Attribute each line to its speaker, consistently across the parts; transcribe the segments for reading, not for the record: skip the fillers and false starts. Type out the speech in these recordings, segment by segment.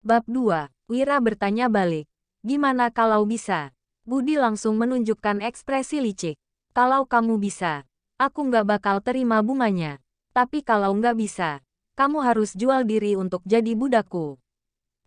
Speaker 1: Bab 2. Wira bertanya balik. Gimana kalau bisa? Budi langsung menunjukkan ekspresi licik. Kalau kamu bisa, aku nggak bakal terima bunganya. Tapi kalau nggak bisa, kamu harus jual diri untuk jadi budakku.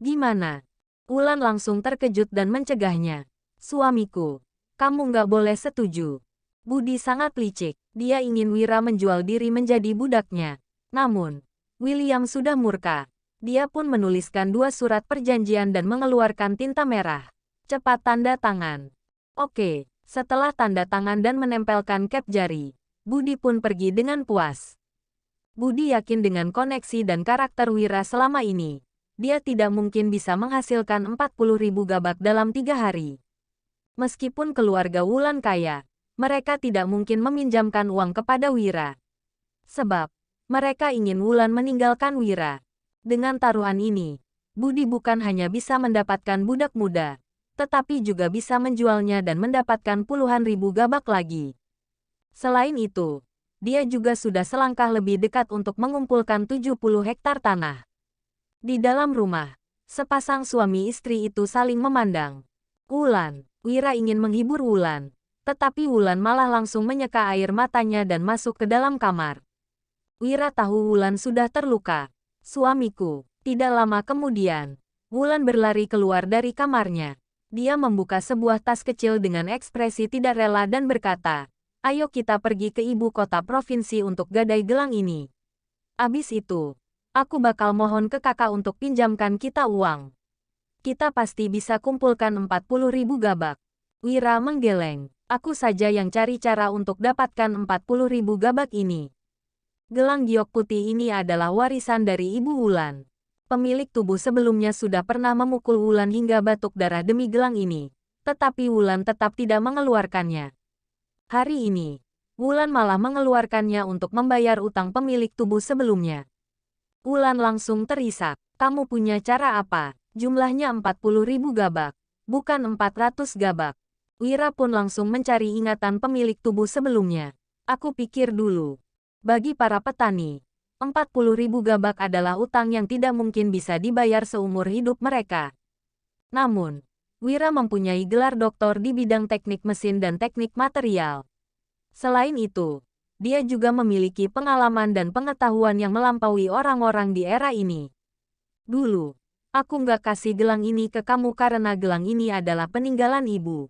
Speaker 1: Gimana? Wulan langsung terkejut dan mencegahnya. Suamiku, kamu nggak boleh setuju. Budi sangat licik. Dia ingin Wira menjual diri menjadi budaknya. Namun, William sudah murka. Dia pun menuliskan 2 surat perjanjian dan mengeluarkan tinta merah. Cepat tanda tangan. Oke, setelah tanda tangan dan menempelkan cap jari, Budi pun pergi dengan puas. Budi yakin dengan koneksi dan karakter Wira selama ini, dia tidak mungkin bisa menghasilkan 40.000 gabak dalam 3 hari. Meskipun keluarga Wulan kaya, mereka tidak mungkin meminjamkan uang kepada Wira. Sebab, mereka ingin Wulan meninggalkan Wira. Dengan taruhan ini, Budi bukan hanya bisa mendapatkan budak muda, tetapi juga bisa menjualnya dan mendapatkan puluhan ribu gabak lagi. Selain itu, dia juga sudah selangkah lebih dekat untuk mengumpulkan 70 hektar tanah. Di dalam rumah, sepasang suami istri itu saling memandang. Wira ingin menghibur Wulan, tetapi Wulan malah langsung menyeka air matanya dan masuk ke dalam kamar. Wira tahu Wulan sudah terluka. Suamiku. Tidak lama kemudian, Wulan berlari keluar dari kamarnya. Dia membuka sebuah tas kecil dengan ekspresi tidak rela dan berkata, "Ayo kita pergi ke ibu kota provinsi untuk gadai gelang ini. Abis itu, aku bakal mohon ke kakak untuk pinjamkan kita uang. Kita pasti bisa kumpulkan 40.000 gabak." Wira menggeleng. Aku saja yang cari cara untuk dapatkan 40.000 gabak ini. Gelang giok putih ini adalah warisan dari Ibu Wulan. Pemilik tubuh sebelumnya sudah pernah memukul Wulan hingga batuk darah demi gelang ini, tetapi Wulan tetap tidak mengeluarkannya. Hari ini, Wulan malah mengeluarkannya untuk membayar utang pemilik tubuh sebelumnya. Wulan langsung terisak. Kamu punya cara apa? Jumlahnya 40.000 gabak, bukan 400 gabak. Wira pun langsung mencari ingatan pemilik tubuh sebelumnya. Aku pikir dulu. Bagi para petani, 40.000 gabak adalah utang yang tidak mungkin bisa dibayar seumur hidup mereka. Namun, Wira mempunyai gelar doktor di bidang teknik mesin dan teknik material. Selain itu, dia juga memiliki pengalaman dan pengetahuan yang melampaui orang-orang di era ini. Dulu, aku nggak kasih gelang ini ke kamu karena gelang ini adalah peninggalan ibu.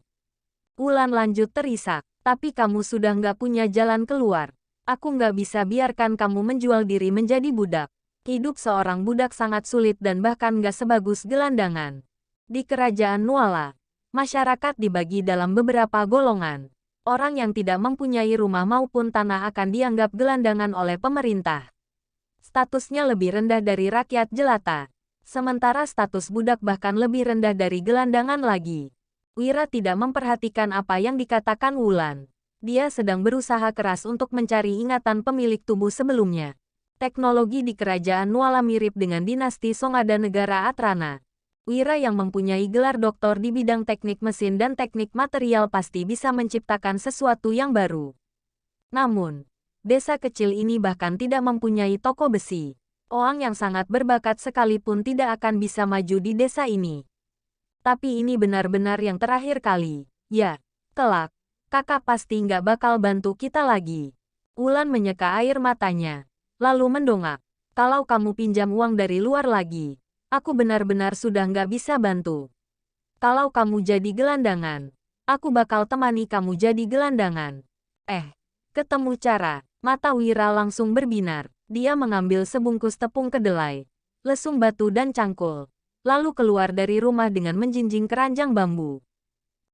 Speaker 1: Wulan lanjut terisak, tapi kamu sudah nggak punya jalan keluar. Aku nggak bisa biarkan kamu menjual diri menjadi budak. Hidup seorang budak sangat sulit dan bahkan nggak sebagus gelandangan. Di kerajaan Nuala, masyarakat dibagi dalam beberapa golongan. Orang yang tidak mempunyai rumah maupun tanah akan dianggap gelandangan oleh pemerintah. Statusnya lebih rendah dari rakyat jelata. Sementara status budak bahkan lebih rendah dari gelandangan lagi. Wira tidak memperhatikan apa yang dikatakan Wulan. Dia sedang berusaha keras untuk mencari ingatan pemilik tubuh sebelumnya. Teknologi di kerajaan Nuala mirip dengan dinasti Songada negara Atrana. Wira yang mempunyai gelar doktor di bidang teknik mesin dan teknik material pasti bisa menciptakan sesuatu yang baru. Namun, desa kecil ini bahkan tidak mempunyai toko besi. Orang yang sangat berbakat sekalipun tidak akan bisa maju di desa ini. Tapi ini benar-benar yang terakhir kali. Ya, kelak. Kakak pasti nggak bakal bantu kita lagi. Wulan menyeka air matanya, lalu mendongak. Kalau kamu pinjam uang dari luar lagi, aku benar-benar sudah nggak bisa bantu. Kalau kamu jadi gelandangan, aku bakal temani kamu jadi gelandangan. Ketemu cara. Mata Wira langsung berbinar. Dia mengambil sebungkus tepung kedelai, lesung batu dan cangkul, lalu keluar dari rumah dengan menjinjing keranjang bambu.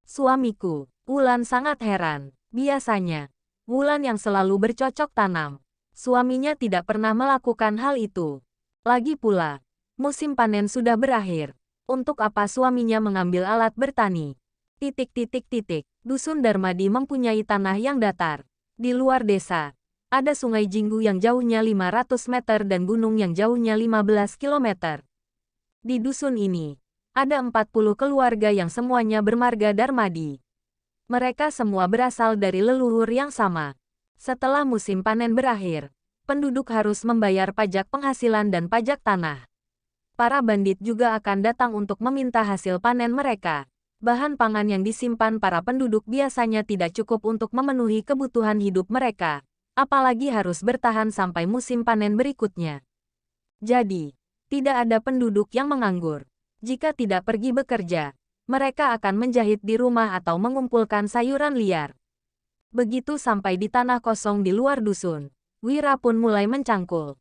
Speaker 1: Suamiku. Wulan sangat heran. Biasanya, Wulan yang selalu bercocok tanam, suaminya tidak pernah melakukan hal itu. Lagi pula, musim panen sudah berakhir. Untuk apa suaminya mengambil alat bertani? Dusun Darmadi mempunyai tanah yang datar. Di luar desa, ada sungai Jinggu yang jauhnya 500 meter dan gunung yang jauhnya 15 kilometer. Di dusun ini, ada 40 keluarga yang semuanya bermarga Darmadi. Mereka semua berasal dari leluhur yang sama. Setelah musim panen berakhir, penduduk harus membayar pajak penghasilan dan pajak tanah. Para bandit juga akan datang untuk meminta hasil panen mereka. Bahan pangan yang disimpan para penduduk biasanya tidak cukup untuk memenuhi kebutuhan hidup mereka, apalagi harus bertahan sampai musim panen berikutnya. Jadi, tidak ada penduduk yang menganggur. Jika tidak pergi bekerja, mereka akan menjahit di rumah atau mengumpulkan sayuran liar. Begitu sampai di tanah kosong di luar dusun, Wira pun mulai mencangkul.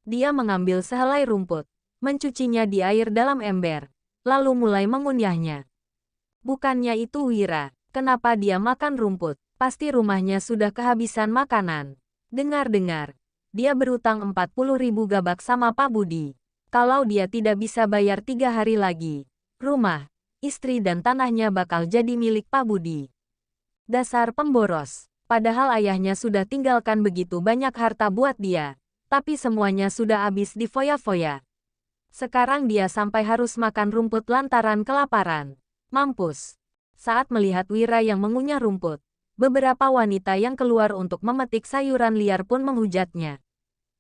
Speaker 1: Dia mengambil sehelai rumput, mencucinya di air dalam ember, lalu mulai mengunyahnya. Bukannya itu Wira, kenapa dia makan rumput? Pasti rumahnya sudah kehabisan makanan. Dengar-dengar, dia berutang 40.000 gabak sama Pak Budi. Kalau dia tidak bisa bayar 3 hari lagi, rumah, istri dan tanahnya bakal jadi milik Pak Budi. Dasar pemboros. Padahal ayahnya sudah tinggalkan begitu banyak harta buat dia, tapi semuanya sudah habis di foya-foya. Sekarang dia sampai harus makan rumput lantaran kelaparan. Mampus. Saat melihat Wira yang mengunyah rumput, beberapa wanita yang keluar untuk memetik sayuran liar pun menghujatnya.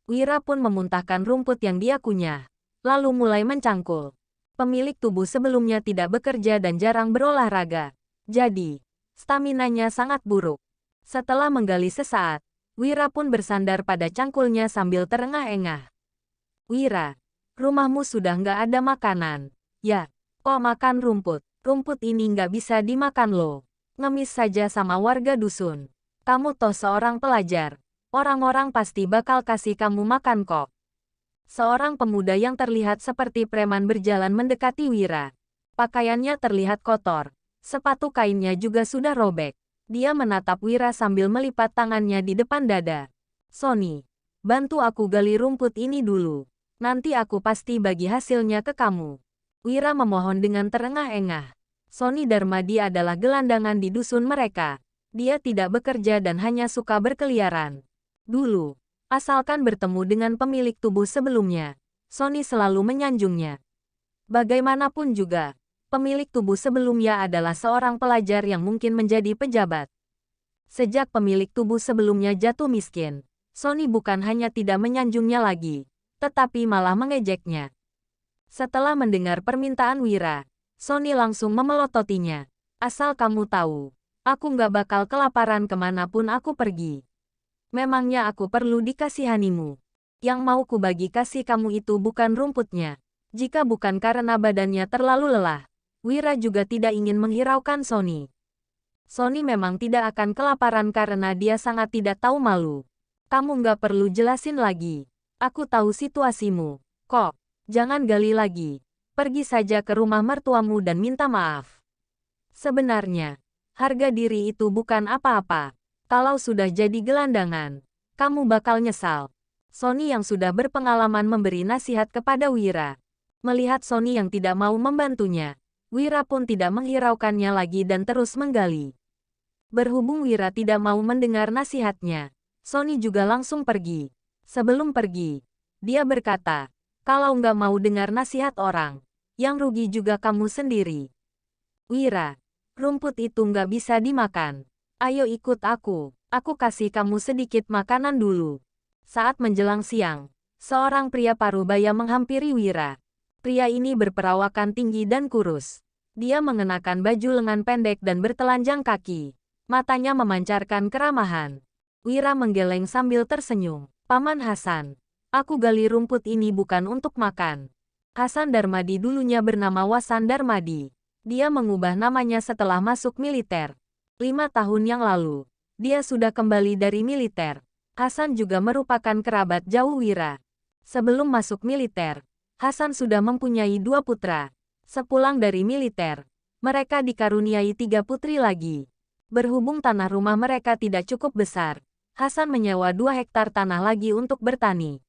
Speaker 1: Wira pun memuntahkan rumput yang dia kunyah, lalu mulai mencangkul. Pemilik tubuh sebelumnya tidak bekerja dan jarang berolahraga. Jadi, staminanya sangat buruk. Setelah menggali sesaat, Wira pun bersandar pada cangkulnya sambil terengah-engah. Wira, rumahmu sudah nggak ada makanan. Ya, kok makan rumput? Rumput ini nggak bisa dimakan loh. Ngemis saja sama warga dusun. Kamu toh seorang pelajar. Orang-orang pasti bakal kasih kamu makan kok. Seorang pemuda yang terlihat seperti preman berjalan mendekati Wira. Pakaiannya terlihat kotor. Sepatu kainnya juga sudah robek. Dia menatap Wira sambil melipat tangannya di depan dada. Sony, bantu aku gali rumput ini dulu. Nanti aku pasti bagi hasilnya ke kamu. Wira memohon dengan terengah-engah. Sony Darmadi adalah gelandangan di dusun mereka. Dia tidak bekerja dan hanya suka berkeliaran. Dulu, asalkan bertemu dengan pemilik tubuh sebelumnya, Sony selalu menyanjungnya. Bagaimanapun juga, pemilik tubuh sebelumnya adalah seorang pelajar yang mungkin menjadi pejabat. Sejak pemilik tubuh sebelumnya jatuh miskin, Sony bukan hanya tidak menyanjungnya lagi, tetapi malah mengejeknya. Setelah mendengar permintaan Wira, Sony langsung memelototinya. Asal kamu tahu, aku nggak bakal kelaparan kemanapun aku pergi. Memangnya aku perlu dikasihanimu? Yang mau kubagi kasih kamu itu bukan rumputnya. Jika bukan karena badannya terlalu lelah, Wira juga tidak ingin menghiraukan Sony. Sony memang tidak akan kelaparan karena dia sangat tidak tahu malu. Kamu nggak perlu jelasin lagi. Aku tahu situasimu. Kok, jangan gali lagi. Pergi saja ke rumah mertuamu dan minta maaf. Sebenarnya, harga diri itu bukan apa-apa. Kalau sudah jadi gelandangan, kamu bakal nyesal. Sony yang sudah berpengalaman memberi nasihat kepada Wira. Melihat Sony yang tidak mau membantunya, Wira pun tidak menghiraukannya lagi dan terus menggali. Berhubung Wira tidak mau mendengar nasihatnya, Sony juga langsung pergi. Sebelum pergi, dia berkata, kalau nggak mau dengar nasihat orang, yang rugi juga kamu sendiri. Wira, rumput itu nggak bisa dimakan. Ayo ikut aku kasih kamu sedikit makanan dulu. Saat menjelang siang, seorang pria parubaya menghampiri Wira. Pria ini berperawakan tinggi dan kurus. Dia mengenakan baju lengan pendek dan bertelanjang kaki. Matanya memancarkan keramahan. Wira menggeleng sambil tersenyum. Paman Hasan, aku gali rumput ini bukan untuk makan. Hasan Darmadi dulunya bernama Wasan Darmadi. Dia mengubah namanya setelah masuk militer. 5 tahun yang lalu, dia sudah kembali dari militer. Hasan juga merupakan kerabat jauh Wira. Sebelum masuk militer, Hasan sudah mempunyai 2 putra. Sepulang dari militer, mereka dikaruniai 3 putri lagi. Berhubung tanah rumah mereka tidak cukup besar, Hasan menyewa 2 hektar tanah lagi untuk bertani.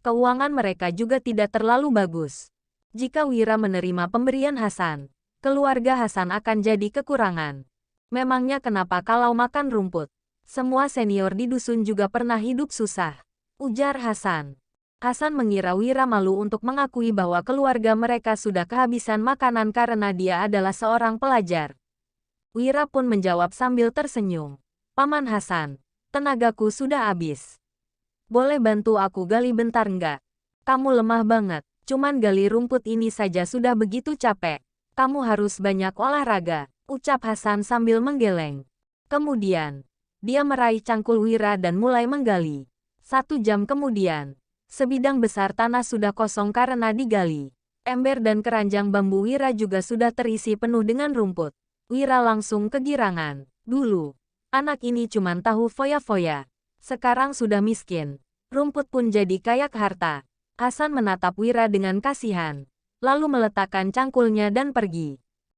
Speaker 1: Keuangan mereka juga tidak terlalu bagus. Jika Wira menerima pemberian Hasan, keluarga Hasan akan jadi kekurangan. Memangnya kenapa kalau makan rumput? Semua senior di dusun juga pernah hidup susah, ujar Hasan. Hasan mengira Wira malu untuk mengakui bahwa keluarga mereka sudah kehabisan makanan karena dia adalah seorang pelajar. Wira pun menjawab sambil tersenyum. Paman Hasan, tenagaku sudah habis. Boleh bantu aku gali bentar nggak? Kamu lemah banget. Cuman gali rumput ini saja sudah begitu capek. Kamu harus banyak olahraga, ucap Hasan sambil menggeleng. Kemudian, dia meraih cangkul Wira dan mulai menggali. 1 jam kemudian, sebidang besar tanah sudah kosong karena digali. Ember dan keranjang bambu Wira juga sudah terisi penuh dengan rumput. Wira langsung kegirangan. Dulu, anak ini cuman tahu foya-foya. Sekarang sudah miskin. Rumput pun jadi kayak harta. Hasan menatap Wira dengan kasihan, lalu meletakkan cangkulnya dan pergi.